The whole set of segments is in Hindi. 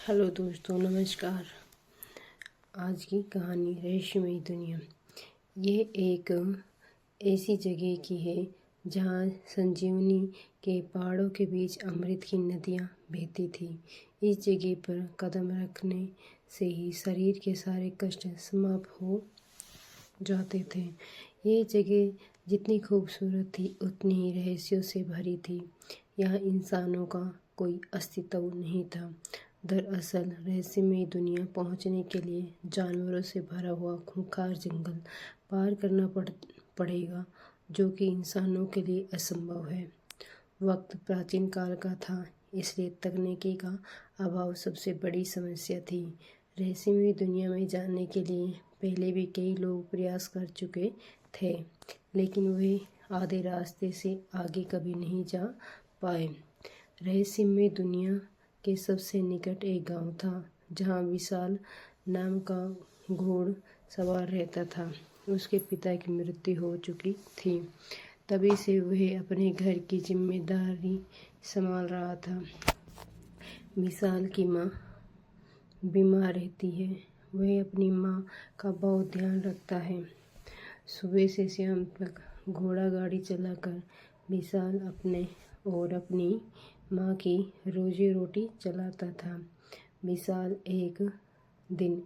हेलो दोस्तों, नमस्कार। आज की कहानी रहस्यमयी दुनिया। ये एक ऐसी जगह की है जहाँ संजीवनी के पहाड़ों के बीच अमृत की नदियाँ बहती थी। इस जगह पर कदम रखने से ही शरीर के सारे कष्ट समाप्त हो जाते थे। ये जगह जितनी खूबसूरत थी उतनी ही रहस्यों से भरी थी। यहाँ इंसानों का कोई अस्तित्व नहीं था। दरअसल रहस्यमयी दुनिया पहुँचने के लिए जानवरों से भरा हुआ खूंखार जंगल पार करना पड़ेगा, जो कि इंसानों के लिए असंभव है। वक्त प्राचीन काल का था, इसलिए तकनीकी का अभाव सबसे बड़ी समस्या थी। रहस्यमयी दुनिया में जाने के लिए पहले भी कई लोग प्रयास कर चुके थे, लेकिन वे आधे रास्ते से आगे कभी नहीं जा पाए। रहस्यमयी दुनिया के सबसे निकट एक गांव था, जहां विशाल नाम का घोड़ सवार रहता था। उसके पिता की मृत्यु हो चुकी थी, तभी से वह अपने घर की जिम्मेदारी संभाल रहा था। विशाल की माँ बीमार रहती है। वह अपनी माँ का बहुत ध्यान रखता है। सुबह से शाम तक घोड़ा गाड़ी चलाकर विशाल अपने और अपनी माँ की रोजी रोटी चलाता था। विशाल एक दिन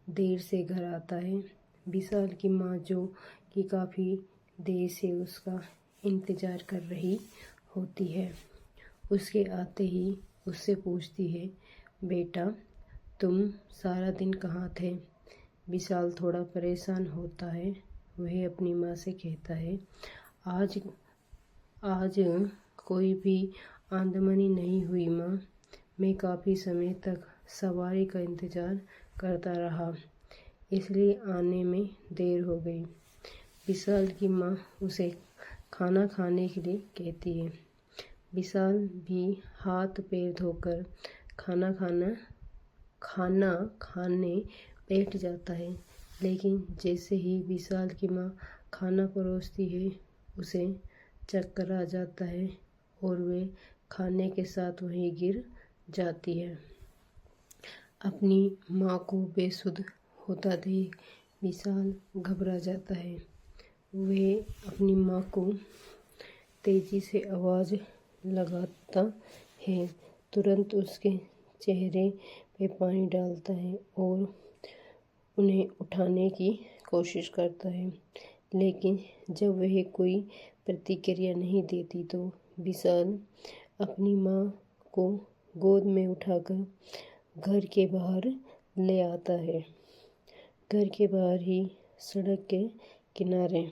देर से घर आता है। विशाल की माँ, जो कि काफ़ी देर से उसका इंतज़ार कर रही होती है, उसके आते ही उससे पूछती है, बेटा तुम सारा दिन कहाँ थे? विशाल थोड़ा परेशान होता है। वह अपनी माँ से कहता है, आज आज कोई भी आमदनी नहीं हुई माँ। मैं काफ़ी समय तक सवारी का इंतज़ार करता रहा, इसलिए आने में देर हो गई। विशाल की माँ उसे खाना खाने के लिए कहती है। विशाल भी हाथ पैर धोकर खाना खाने बैठ जाता है, लेकिन जैसे ही विशाल की माँ खाना परोसती है, उसे चक्कर आ जाता है और वे खाने के साथ वहीं गिर जाती है। अपनी माँ को बेसुध होता देख विशाल घबरा जाता है। वह अपनी माँ को तेजी से आवाज़ लगाता है, तुरंत उसके चेहरे पे पानी डालता है और उन्हें उठाने की कोशिश करता है, लेकिन जब वह कोई प्रतिक्रिया नहीं देती तो विशाल अपनी माँ को गोद में उठाकर घर के बाहर ले आता है। घर के बाहर ही सड़क के किनारे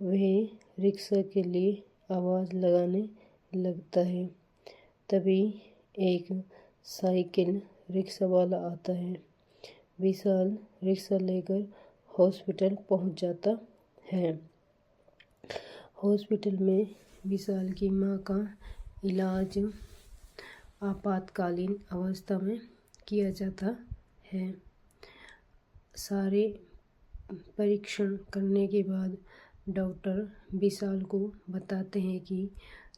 वह रिक्शा के लिए आवाज़ लगाने लगता है। तभी एक साइकिल रिक्शा वाला आता है। विशाल रिक्शा लेकर हॉस्पिटल पहुंच जाता है। हॉस्पिटल में विशाल की माँ का इलाज आपातकालीन अवस्था में किया जाता है। सारे परीक्षण करने के बाद डॉक्टर विशाल को बताते हैं कि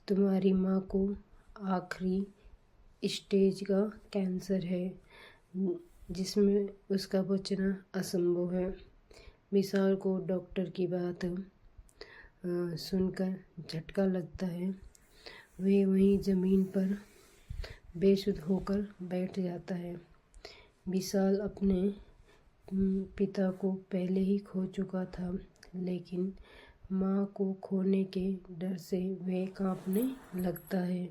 तुम्हारी माँ को आखिरी स्टेज का कैंसर है, जिसमें उसका बचना असंभव है। विशाल को डॉक्टर की बात सुनकर झटका लगता है। वह वहीं ज़मीन पर बेसुध होकर बैठ जाता है। विशाल अपने पिता को पहले ही खो चुका था, लेकिन माँ को खोने के डर से वह कांपने लगता है।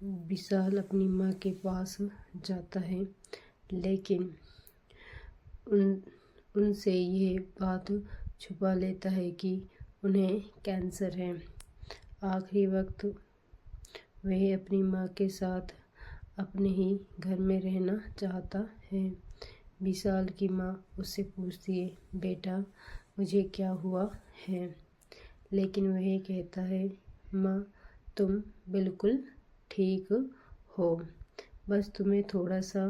विशाल अपनी माँ के पास जाता है, लेकिन उनसे ये बात छुपा लेता है कि उन्हें कैंसर है। आखिरी वक्त वह अपनी माँ के साथ अपने ही घर में रहना चाहता है। विशाल की माँ उससे पूछती है, बेटा मुझे क्या हुआ है? लेकिन वह कहता है, माँ तुम बिल्कुल ठीक हो, बस तुम्हें थोड़ा सा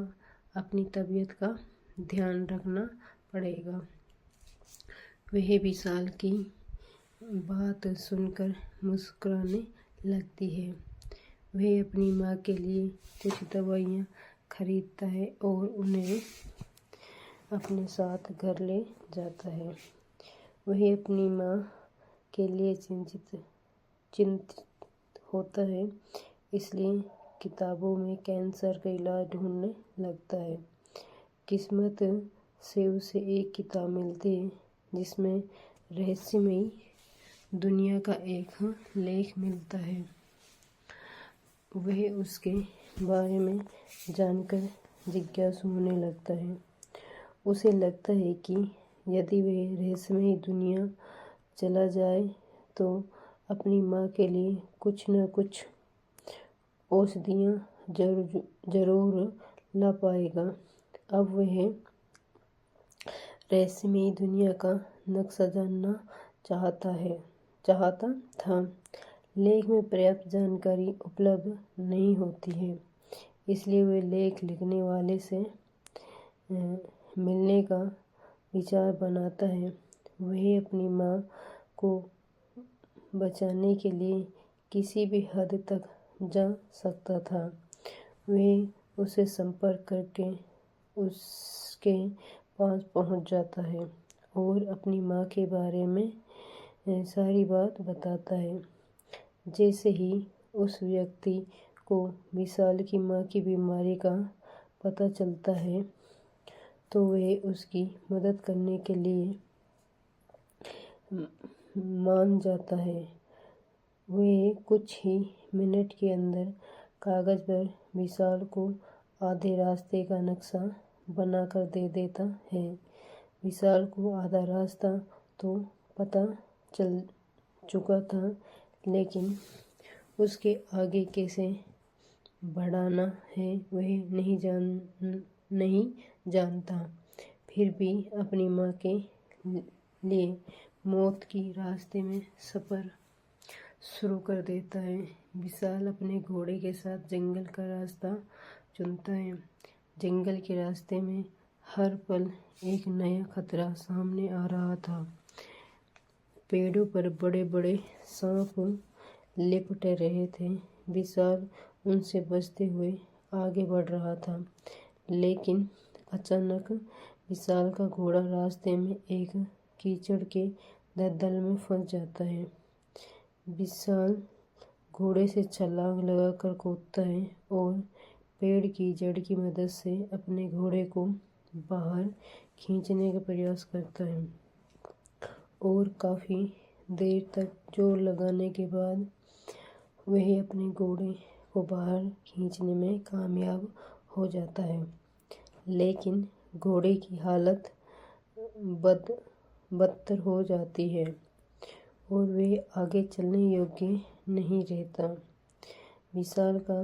अपनी तबीयत का ध्यान रखना पड़ेगा। वह विशाल की बात सुनकर मुस्कुराने लगती है। वह अपनी माँ के लिए कुछ दवाइयाँ खरीदता है और उन्हें अपने साथ घर ले जाता है। वह अपनी माँ के लिए चिंतित होता है, इसलिए किताबों में कैंसर का इलाज ढूंढने लगता है। किस्मत से उसे एक किताब मिलती है जिसमें रहस्यमयी दुनिया का एक लेख मिलता है। वह उसके बारे में जानकर जिज्ञासु होने लगता है। उसे लगता है कि यदि वह रहस्यमयी दुनिया चला जाए तो अपनी माँ के लिए कुछ न कुछ औषधियाँ जरूर ला पाएगा। अब वह रहस्यमयी दुनिया का नक्शा जानना चाहता था। लेख में पर्याप्त जानकारी उपलब्ध नहीं होती है, इसलिए वह लेख लिखने वाले से मिलने का विचार बनाता है। वह अपनी माँ को बचाने के लिए किसी भी हद तक जा सकता था। वह उससे संपर्क करके उसके पास पहुंच जाता है और अपनी माँ के बारे में सारी बात बताता है। जैसे ही उस व्यक्ति को विशाल की माँ की बीमारी का पता चलता है तो वह उसकी मदद करने के लिए मान जाता है। वह कुछ ही मिनट के अंदर कागज़ पर विशाल को आधे रास्ते का नक्शा बनाकर दे देता है। विशाल को आधा रास्ता तो पता चल चुका था, लेकिन उसके आगे कैसे बढ़ाना है वह नहीं जानता। फिर भी अपनी माँ के लिए मौत की रास्ते में सफ़र शुरू कर देता है। विशाल अपने घोड़े के साथ जंगल का रास्ता चुनता है। जंगल के रास्ते में हर पल एक नया खतरा सामने आ रहा था। पेड़ों पर बड़े बड़े सांप लिपटे रहे थे। विशाल उनसे बचते हुए आगे बढ़ रहा था, लेकिन अचानक विशाल का घोड़ा रास्ते में एक कीचड़ के दलदल में फंस जाता है। विशाल घोड़े से छलांग लगाकर कूदता है और पेड़ की जड़ की मदद से अपने घोड़े को बाहर खींचने का प्रयास करता है और काफ़ी देर तक जोर लगाने के बाद वह अपने घोड़े को बाहर खींचने में कामयाब हो जाता है। लेकिन घोड़े की हालत बदतर हो जाती है और वह आगे चलने योग्य नहीं रहता। विशाल का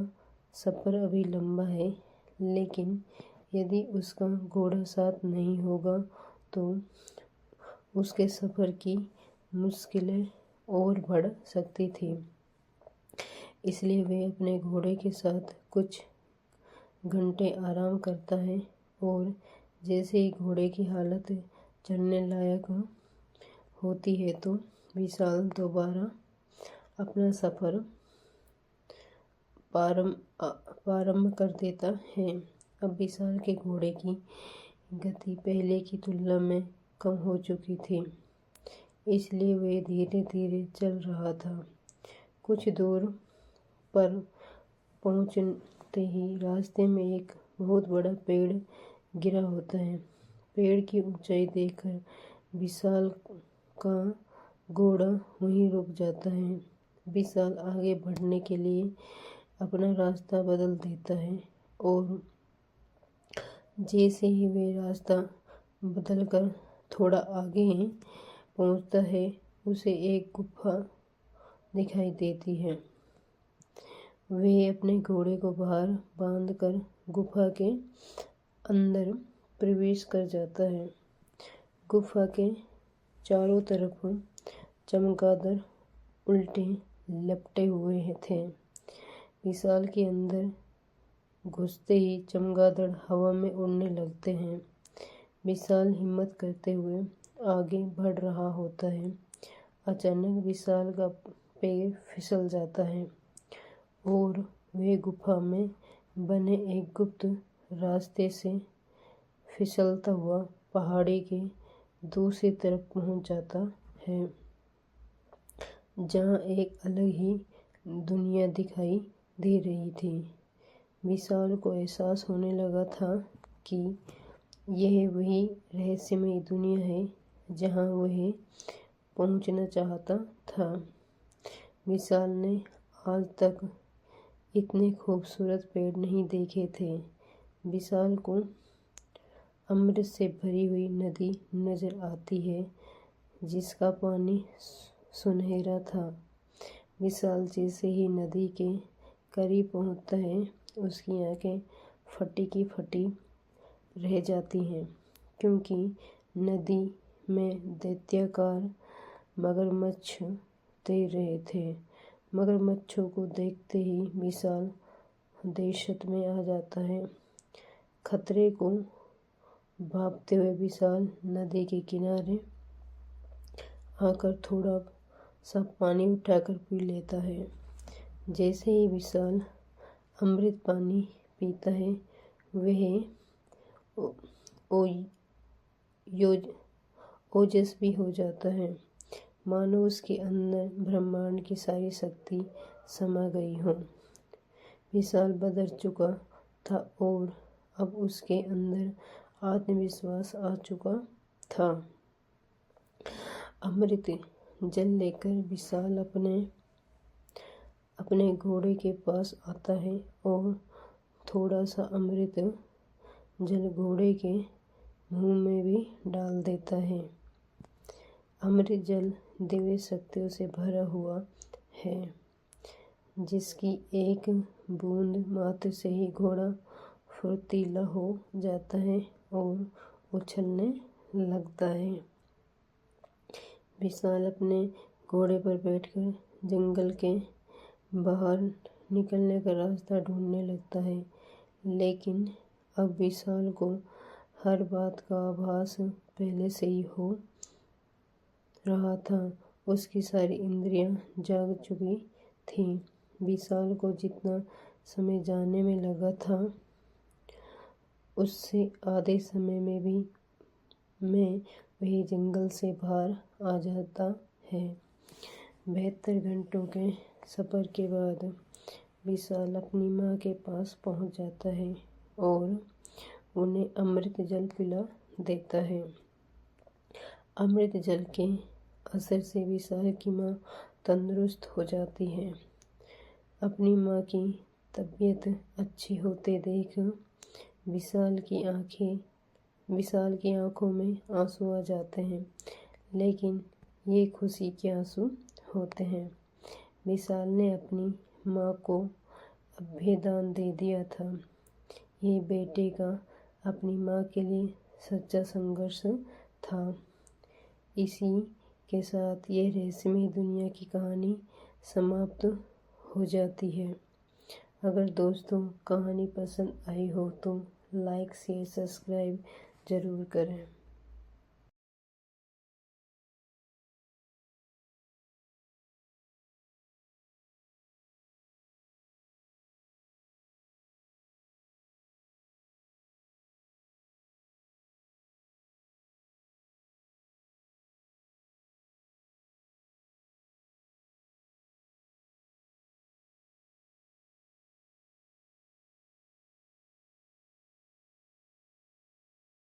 सफ़र अभी लंबा है, लेकिन यदि उसका घोड़ा साथ नहीं होगा तो उसके सफ़र की मुश्किलें और बढ़ सकती थी। इसलिए वह अपने घोड़े के साथ कुछ घंटे आराम करता है और जैसे ही घोड़े की हालत चलने लायक होती है तो विशाल दोबारा अपना सफ़र प्रारंभ कर देता है। अब विशाल के घोड़े की गति पहले की तुलना में कम हो चुकी थी, इसलिए वह धीरे धीरे चल रहा था। कुछ दूर पर पहुंचते ही रास्ते में एक बहुत बड़ा पेड़ गिरा होता है। पेड़ की ऊंचाई देखकर विशाल का घोड़ा वहीं रुक जाता है। विशाल आगे बढ़ने के लिए अपना रास्ता बदल देता है और जैसे ही वह रास्ता बदलकर थोड़ा आगे पहुंचता है उसे एक गुफा दिखाई देती है। वह अपने घोड़े को बाहर बांधकर गुफा के अंदर प्रवेश कर जाता है। गुफा के चारों तरफ चमगादड़ उल्टे लपटे हुए थे। विशाल के अंदर घुसते ही चमगादड़ हवा में उड़ने लगते हैं। विशाल हिम्मत करते हुए आगे बढ़ रहा होता है। अचानक विशाल का पैर फिसल जाता है और वह गुफा में बने एक गुप्त रास्ते से फिसलता हुआ पहाड़ी के दूसरी तरफ पहुंच जाता है, जहां एक अलग ही दुनिया दिखाई दे रही थी। विशाल को एहसास होने लगा था कि यह वही रहस्यमयी दुनिया है जहां वह पहुंचना चाहता था। विशाल ने आज तक इतने खूबसूरत पेड़ नहीं देखे थे। विशाल को अमृत से भरी हुई नदी नजर आती है, जिसका पानी सुनहरा था। विशाल जैसे ही नदी के करीब पहुंचता है, उसकी आंखें फटी की फटी रह जाती हैं, क्योंकि नदी में दैत्याकार मगरमच्छ तैर रहे थे। मगरमच्छों को देखते ही विशाल दहशत में आ जाता है। खतरे को भांपते हुए विशाल नदी के किनारे आकर थोड़ा सा पानी उठाकर पी लेता है। जैसे ही विशाल अमृत पानी पीता है, वह ओजस्वी हो जाता है, मानो उसके अंदर ब्रह्मांड की सारी शक्ति समा गई हो। विशाल बदल चुका था और अब उसके अंदर आत्मविश्वास आ चुका था। अमृत जल लेकर विशाल अपने घोड़े के पास आता है और थोड़ा सा अमृत जल घोड़े के मुंह में भी डाल देता है। अमृत जल दिव्य शक्तियों से भरा हुआ है, जिसकी एक बूंद मात्र से ही घोड़ा फुर्तीला हो जाता है और उछलने लगता है। विशाल अपने घोड़े पर बैठकर जंगल के बाहर निकलने का रास्ता ढूंढने लगता है, लेकिन अब विशाल को हर बात का आभास पहले से ही हो रहा था। उसकी सारी इंद्रियां जाग चुकी थीं। विशाल को जितना समय जाने में लगा था, उससे आधे समय में वही जंगल से बाहर आ जाता है। 72 घंटों के सफ़र के बाद विशाल अपनी माँ के पास पहुँच जाता है और उन्हें अमृत जल पिला देता है। अमृत जल के असर से विशाल की माँ तंदुरुस्त हो जाती है। अपनी माँ की तबीयत अच्छी होते देख विशाल की आंखों में आंसू आ जाते हैं, लेकिन ये खुशी के आंसू होते हैं। विशाल ने अपनी माँ को अभयदान दे दिया था। ये बेटे का अपनी माँ के लिए सच्चा संघर्ष था। इसी के साथ ये रहस्यमय दुनिया की कहानी समाप्त हो जाती है। अगर दोस्तों कहानी पसंद आई हो तो लाइक शेयर सब्सक्राइब ज़रूर करें।